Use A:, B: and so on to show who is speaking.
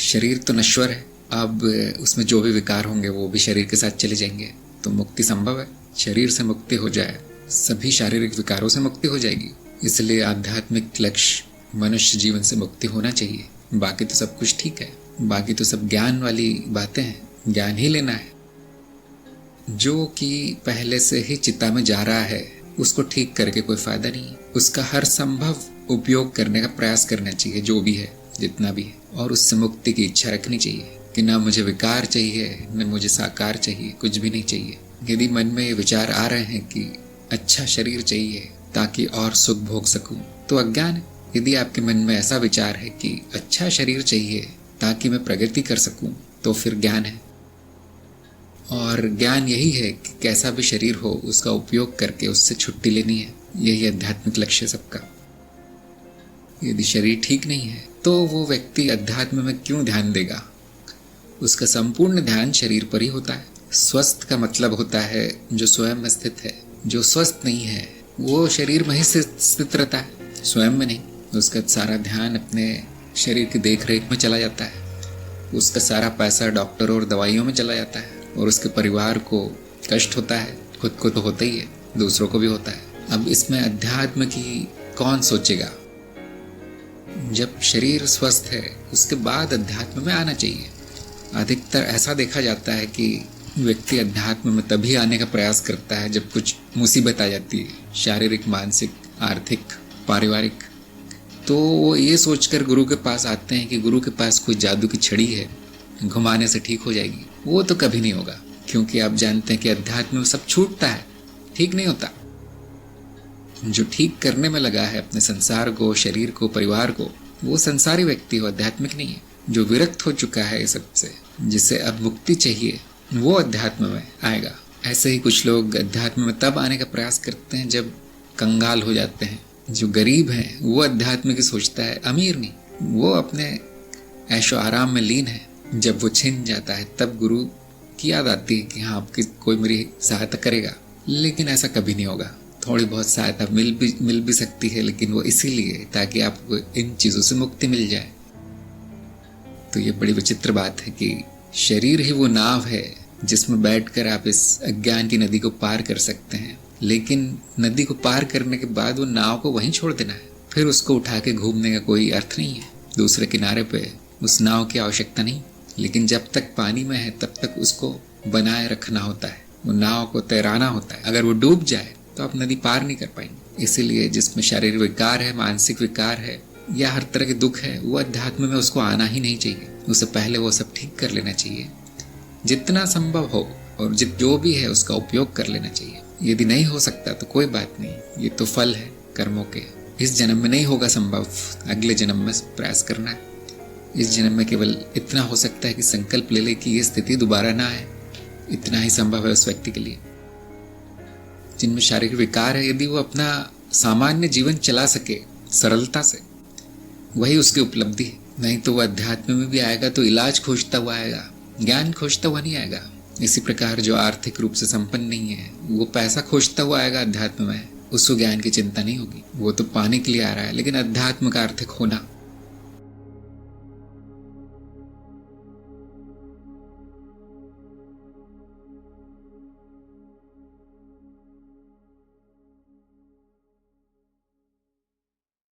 A: शरीर तो नश्वर है, अब उसमें जो भी विकार होंगे वो भी शरीर के साथ चले जाएंगे, तो मुक्ति संभव है। शरीर से मुक्ति हो जाए, सभी शारीरिक विकारों से मुक्ति हो जाएगी। इसलिए आध्यात्मिक लक्ष्य मनुष्य जीवन से मुक्ति होना चाहिए। बाकी तो सब कुछ ठीक है, बाकी तो सब ज्ञान वाली बातें हैं, ज्ञान ही लेना है। जो कि पहले से ही चिता में जा रहा है उसको ठीक करके कोई फायदा नहीं है। उसका हर संभव उपयोग करने का प्रयास करना चाहिए, जो भी है, जितना भी है, और उससे मुक्ति की इच्छा रखनी चाहिए कि ना मुझे विकार चाहिए, न मुझे साकार चाहिए, कुछ भी नहीं चाहिए। यदि मन में ये विचार आ रहे हैं कि अच्छा शरीर चाहिए ताकि और सुख भोग सकूं, तो अज्ञान है। यदि आपके मन में ऐसा विचार है कि अच्छा शरीर चाहिए ताकि मैं प्रगति कर सकूं, तो फिर ज्ञान है। और ज्ञान यही है कि कैसा भी शरीर हो उसका उपयोग करके उससे छुट्टी लेनी है। यही आध्यात्मिक लक्ष्य सबका। यदि शरीर ठीक नहीं है तो वो व्यक्ति अध्यात्म में क्यों ध्यान देगा? उसका संपूर्ण ध्यान शरीर पर ही होता है। स्वस्थ का मतलब होता है जो स्वयं में स्थित है। जो स्वस्थ नहीं है वो शरीर में ही स्थित रहता है, स्वयं में नहीं। उसका सारा ध्यान अपने शरीर की देख रेख में चला जाता है। उसका सारा पैसा डॉक्टर और दवाइयों में चला जाता है, और उसके परिवार को कष्ट होता है। खुद को तो होता ही है, दूसरों को भी होता है। अब इसमें अध्यात्म की कौन सोचेगा? जब शरीर स्वस्थ है उसके बाद अध्यात्म में आना चाहिए। अधिकतर ऐसा देखा जाता है कि व्यक्ति अध्यात्म में तभी आने का प्रयास करता है जब कुछ मुसीबत आ जाती है, शारीरिक, मानसिक, आर्थिक, पारिवारिक। तो वो ये सोचकर गुरु के पास आते हैं कि गुरु के पास कोई जादू की छड़ी है, घुमाने से ठीक हो जाएगी। वो तो कभी नहीं होगा, क्योंकि आप जानते हैं कि अध्यात्म में सब छूटता है, ठीक नहीं होता। जो ठीक करने में लगा है अपने संसार को, शरीर को, परिवार को, वो संसारी व्यक्ति हो, आध्यात्मिक नहीं है। जो विरक्त हो चुका है इस सबसे, जिसे अब मुक्ति चाहिए, वो अध्यात्म में आएगा। ऐसे ही कुछ लोग अध्यात्म में तब आने का प्रयास करते हैं जब कंगाल हो जाते हैं। जो गरीब है वो अध्यात्म की सोचता है, अमीर नहीं। वो अपने ऐशो आराम में लीन है। जब वो छिन जाता है तब गुरु की याद आती है कि हाँ, आपकी कोई मेरी सहायता करेगा। लेकिन ऐसा कभी नहीं होगा। थोड़ी बहुत सहायता मिल भी सकती है, लेकिन वो इसीलिए ताकि आपको इन चीज़ों से मुक्ति मिल जाए। तो ये बड़ी विचित्र बात है कि शरीर ही वो नाव है जिसमें बैठकर आप इस अज्ञान की नदी को पार कर सकते हैं। लेकिन नदी को पार करने के बाद वो नाव को वहीं छोड़ देना है, फिर उसको उठा के घूमने का कोई अर्थ नहीं है। दूसरे किनारे पे उस नाव की आवश्यकता नहीं। लेकिन जब तक पानी में है तब तक उसको बनाए रखना होता है, वो नाव को तैराना होता है। अगर वो डूब जाए तो आप नदी पार नहीं कर पाएंगे। इसीलिए जिसमें शारीरिक विकार है, मानसिक विकार है, या हर तरह के दुख है, वो अध्यात्म में उसको आना ही नहीं चाहिए। उससे पहले वो सब ठीक कर लेना चाहिए जितना संभव हो, और जो भी है उसका उपयोग कर लेना चाहिए। यदि नहीं हो सकता तो कोई बात नहीं, ये तो फल है कर्मों के। इस जन्म में नहीं होगा संभव, अगले जन्म में प्रयास करना है। इस जन्म में केवल इतना हो सकता है कि संकल्प ले ले कि ये स्थिति दोबारा ना आए। इतना ही संभव है उस व्यक्ति के लिए। जिनमें शारीरिक विकार है, यदि वो अपना सामान्य जीवन चला सके सरलता से, वही उसकी उपलब्धि है। नहीं तो वो अध्यात्म में भी आएगा तो इलाज खोजता हुआ आएगा, ज्ञान खोजता हुआ नहीं आएगा। इसी प्रकार जो आर्थिक रूप से संपन्न नहीं है वो पैसा खोजता हुआ आएगा अध्यात्म में, उसको ज्ञान की चिंता नहीं होगी। वो तो पाने के लिए आ रहा है, लेकिन अध्यात्म का आर्थिक होना